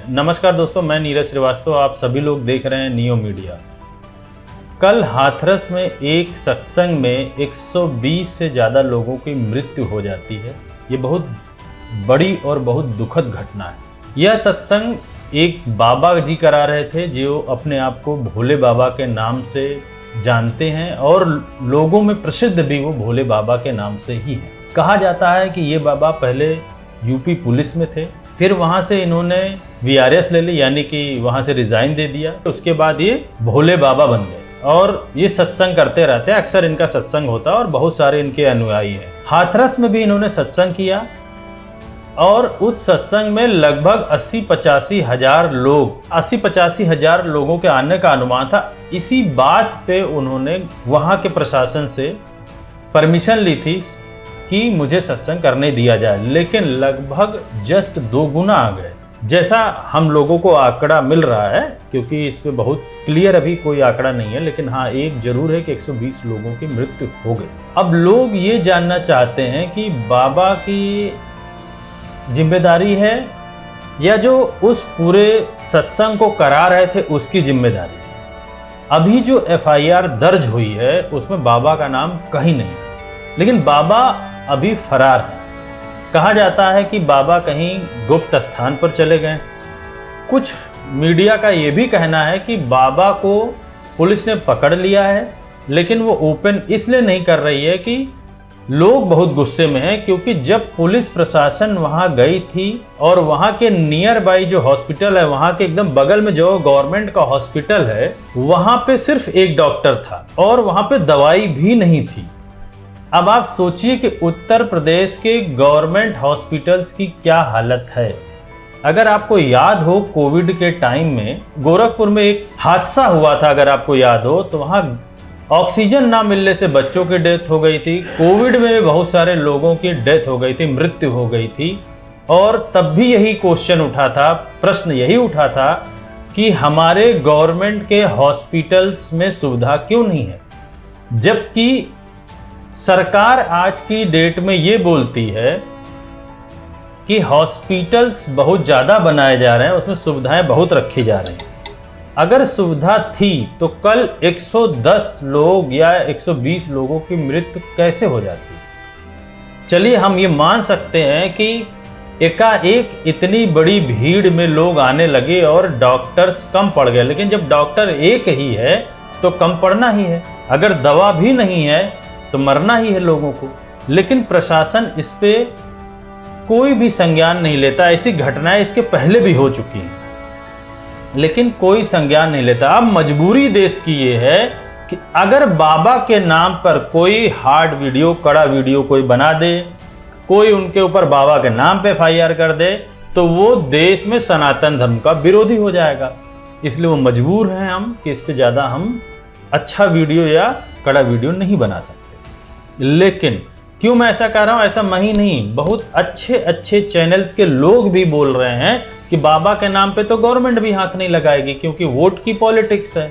नमस्कार दोस्तों, मैं नीरज श्रीवास्तव। आप सभी लोग देख रहे हैं नियो मीडिया। कल हाथरस में एक सत्संग में 120 से ज़्यादा लोगों की मृत्यु हो जाती है। ये बहुत बड़ी और बहुत दुखद घटना है। यह सत्संग एक बाबा जी करा रहे थे जो अपने आप को भोले बाबा के नाम से जानते हैं और लोगों में प्रसिद्ध भी वो भोले बाबा के नाम से ही है। कहा जाता है कि ये बाबा पहले यूपी पुलिस में थे, फिर वहाँ से इन्होंने VRS ले ली, यानी कि वहाँ से रिज़ाइन दे दिया। उसके बाद ये भोले बाबा बन गए और ये सत्संग करते रहते हैं। अक्सर इनका सत्संग होता है और बहुत सारे इनके अनुयायी हैं। हाथरस में भी इन्होंने सत्संग किया और उस सत्संग में लगभग 80-85 हजार लोगों के आने का अनुमान था। इसी बात पे उन्होंने वहाँ के प्रशासन से परमिशन ली थी कि मुझे सत्संग करने दिया जाए, लेकिन लगभग जस्ट 2 गुना आ गए, जैसा हम लोगों को आंकड़ा मिल रहा है। क्योंकि इस पे बहुत क्लियर अभी कोई आंकड़ा नहीं है, लेकिन हाँ एक जरूर है कि 120 लोगों की मृत्यु हो गई। अब लोग ये जानना चाहते हैं कि बाबा की जिम्मेदारी है या जो उस पूरे सत्संग को करा रहे थे उसकी जिम्मेदारी। अभी जो FIR दर्ज हुई है उसमें बाबा का नाम कहीं नहीं, लेकिन बाबा अभी फरार है। कहा जाता है कि बाबा कहीं गुप्त स्थान पर चले गए। कुछ मीडिया का ये भी कहना है कि बाबा को पुलिस ने पकड़ लिया है, लेकिन वो ओपन इसलिए नहीं कर रही है कि लोग बहुत गुस्से में हैं। क्योंकि जब पुलिस प्रशासन वहाँ गई थी और वहाँ के नियर बाई जो हॉस्पिटल है, वहाँ के एकदम बगल में जो गवर्नमेंट का हॉस्पिटल है, वहाँ पे सिर्फ एक डॉक्टर था और वहाँ पे दवाई भी नहीं थी। अब आप सोचिए कि उत्तर प्रदेश के गवर्नमेंट हॉस्पिटल्स की क्या हालत है। अगर आपको याद हो, कोविड के टाइम में गोरखपुर में एक हादसा हुआ था, अगर आपको याद हो, तो वहाँ ऑक्सीजन ना मिलने से बच्चों की डेथ हो गई थी। कोविड में बहुत सारे लोगों की डेथ हो गई थी, मृत्यु हो गई थी। और तब भी यही क्वेश्चन उठा था, प्रश्न यही उठा था कि हमारे गवर्नमेंट के हॉस्पिटल्स में सुविधा क्यों नहीं है, जबकि सरकार आज की डेट में ये बोलती है कि हॉस्पिटल्स बहुत ज़्यादा बनाए जा रहे हैं, उसमें सुविधाएं बहुत रखी जा रही हैं। अगर सुविधा थी तो कल 110 लोग या 120 लोगों की मृत्यु कैसे हो जाती? चलिए हम ये मान सकते हैं कि एकाएक इतनी बड़ी भीड़ में लोग आने लगे और डॉक्टर्स कम पड़ गए, लेकिन जब डॉक्टर एक ही है तो कम पड़ना ही है। अगर दवा भी नहीं है तो मरना ही है लोगों को। लेकिन प्रशासन इस पे कोई भी संज्ञान नहीं लेता। ऐसी घटनाएं इसके पहले भी हो चुकी हैं, लेकिन कोई संज्ञान नहीं लेता। अब मजबूरी देश की ये है कि अगर बाबा के नाम पर कोई हार्ड वीडियो, कड़ा वीडियो कोई बना दे, कोई उनके ऊपर बाबा के नाम पे FIR कर दे, तो वो देश में सनातन धर्म का विरोधी हो जाएगा। इसलिए वो मजबूर हैं हम कि इस पे ज़्यादा हम अच्छा वीडियो या कड़ा वीडियो नहीं बना सकते। लेकिन क्यों मैं ऐसा कह रहा हूँ? ऐसा मैं ही नहीं, बहुत अच्छे चैनल्स के लोग भी बोल रहे हैं कि बाबा के नाम पे तो गवर्नमेंट भी हाथ नहीं लगाएगी क्योंकि वोट की पॉलिटिक्स है।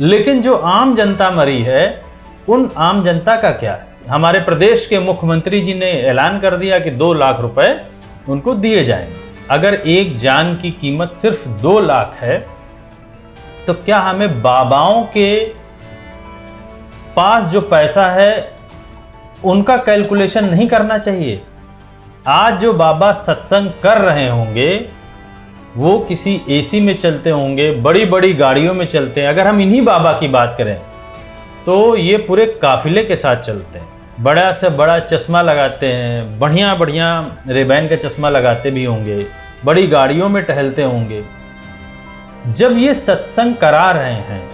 लेकिन जो आम जनता मरी है, उन आम जनता का क्या है? हमारे प्रदेश के मुख्यमंत्री जी ने ऐलान कर दिया कि 2 लाख रुपए उनको दिए जाएंगे। अगर एक जान की कीमत सिर्फ 2 लाख है, तो क्या हमें बाबाओं के पास जो पैसा है उनका कैलकुलेशन नहीं करना चाहिए? आज जो बाबा सत्संग कर रहे होंगे वो किसी AC में चलते होंगे, बड़ी बड़ी गाड़ियों में चलते हैं। अगर हम इन्हीं बाबा की बात करें तो ये पूरे काफिले के साथ चलते हैं, बड़ा से बड़ा चश्मा लगाते हैं, बढ़िया बढ़िया रेबैन का चश्मा लगाते भी होंगे, बड़ी गाड़ियों में टहलते होंगे। जब ये सत्संग करा रहे हैं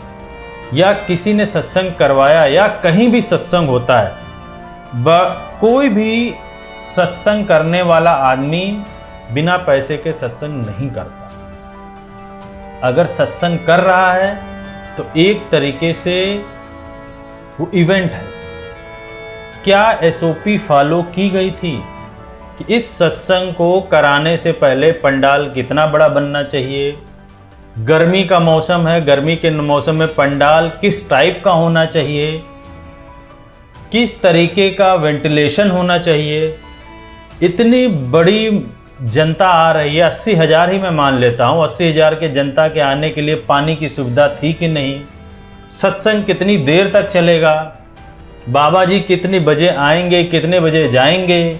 या किसी ने सत्संग करवाया या कहीं भी सत्संग होता है, कोई भी सत्संग करने वाला आदमी बिना पैसे के सत्संग नहीं करता। अगर सत्संग कर रहा है तो एक तरीके से वो इवेंट है। क्या SOP फॉलो की गई थी कि इस सत्संग को कराने से पहले पंडाल कितना बड़ा बनना चाहिए? गर्मी का मौसम है, गर्मी के मौसम में पंडाल किस टाइप का होना चाहिए? किस तरीके का वेंटिलेशन होना चाहिए? इतनी बड़ी जनता आ रही है, 80,000 ही मैं मान लेता हूँ, 80,000 के जनता के आने के लिए पानी की सुविधा थी कि नहीं, सत्संग कितनी देर तक चलेगा, बाबा जी कितने बजे आएंगे, कितने बजे जाएंगे,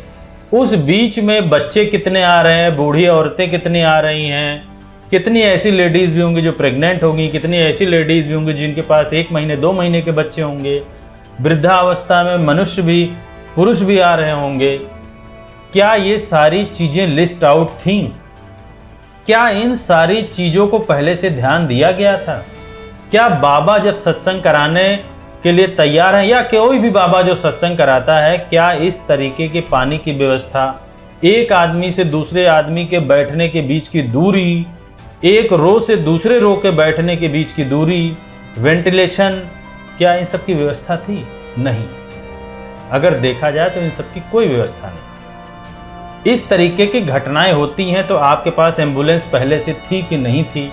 उस बीच में बच्चे कितने आ रहे हैं, बूढ़ी औरतें कितनी आ रही हैं, कितनी ऐसी लेडीज़ भी होंगी जो प्रेग्नेंट होंगी, कितनी ऐसी लेडीज़ भी होंगी जिनके पास 1 महीने 2 महीने के बच्चे होंगे, वृद्धावस्था में मनुष्य भी, पुरुष भी आ रहे होंगे। क्या ये सारी चीज़ें लिस्ट आउट थीं? क्या इन सारी चीज़ों को पहले से ध्यान दिया गया था? क्या बाबा जब सत्संग कराने के लिए तैयार हैं, या कोई भी बाबा जो सत्संग कराता है, क्या इस तरीके के पानी की व्यवस्था, एक आदमी से दूसरे आदमी के बैठने के बीच की दूरी, एक रो से दूसरे रो के बैठने के बीच की दूरी, वेंटिलेशन, क्या इन सब की व्यवस्था थी? नहीं। अगर देखा जाए तो इन सब की कोई व्यवस्था नहीं। इस तरीके की घटनाएं होती हैं तो आपके पास एम्बुलेंस पहले से थी कि नहीं थी?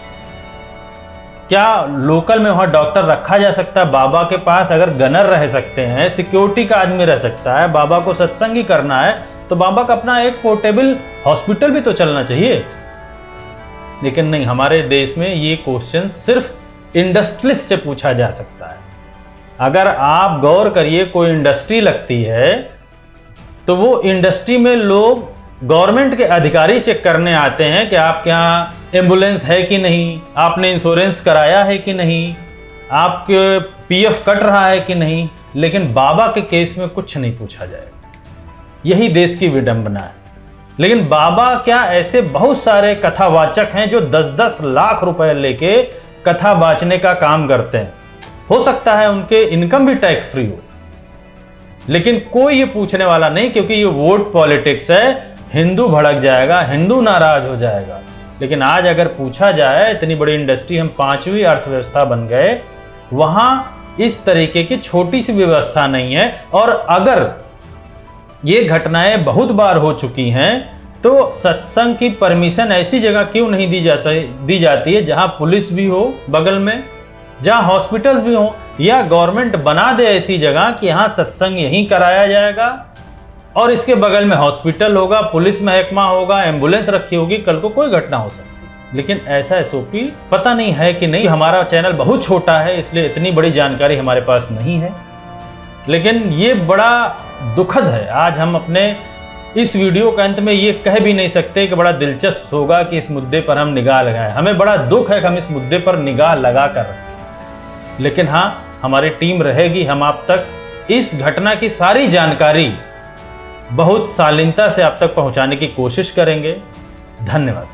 क्या लोकल में वहाँ डॉक्टर रखा जा सकता है? बाबा के पास अगर गनर रह सकते हैं, सिक्योरिटी का आदमी रह सकता है, बाबा को सत्संग ही करना है, तो बाबा का अपना एक पोर्टेबल हॉस्पिटल भी तो चलना चाहिए। लेकिन नहीं, हमारे देश में ये क्वेश्चन सिर्फ इंडस्ट्रियलिस्ट से पूछा जा सकता है। अगर आप गौर करिए, कोई इंडस्ट्री लगती है तो वो इंडस्ट्री में लोग गवर्नमेंट के अधिकारी चेक करने आते हैं कि आपके यहाँ एम्बुलेंस है कि नहीं, आपने इंश्योरेंस कराया है कि नहीं, आपके पीएफ कट रहा है कि नहीं। लेकिन बाबा के केस में कुछ नहीं पूछा जाएगा। यही देश की विडंबना है। लेकिन बाबा क्या, ऐसे बहुत सारे कथावाचक हैं जो 10-10 लाख रुपए लेके कथा बाचने का काम करते हैं। हो सकता है उनके इनकम भी टैक्स फ्री हो, लेकिन कोई ये पूछने वाला नहीं, क्योंकि ये वोट पॉलिटिक्स है। हिंदू भड़क जाएगा, हिंदू नाराज हो जाएगा। लेकिन आज अगर पूछा जाए, इतनी बड़ी इंडस्ट्री, हम 5वीं अर्थव्यवस्था बन गए, वहां इस तरीके की छोटी सी व्यवस्था नहीं है। और अगर ये घटनाएं बहुत बार हो चुकी हैं तो सत्संग की परमिशन ऐसी जगह क्यों नहीं दी जाती है जहां पुलिस भी हो बगल में, जहां हॉस्पिटल्स भी हो, या गवर्नमेंट बना दे ऐसी जगह कि यहाँ सत्संग यहीं कराया जाएगा और इसके बगल में हॉस्पिटल होगा, पुलिस महकमा होगा, एम्बुलेंस रखी होगी, कल को कोई घटना हो सकती। लेकिन ऐसा एसओपी पता नहीं है कि नहीं। हमारा चैनल बहुत छोटा है, इसलिए इतनी बड़ी जानकारी हमारे पास नहीं है। लेकिन ये बड़ा दुखद है। आज हम अपने इस वीडियो के अंत में ये कह भी नहीं सकते कि बड़ा दिलचस्प होगा कि इस मुद्दे पर हम निगाह लगाएं। हमें बड़ा दुख है कि हम इस मुद्दे पर निगाह लगा कर रखें। लेकिन हाँ, हमारी टीम रहेगी, हम आप तक इस घटना की सारी जानकारी बहुत शालीनता से आप तक पहुंचाने की कोशिश करेंगे। धन्यवाद।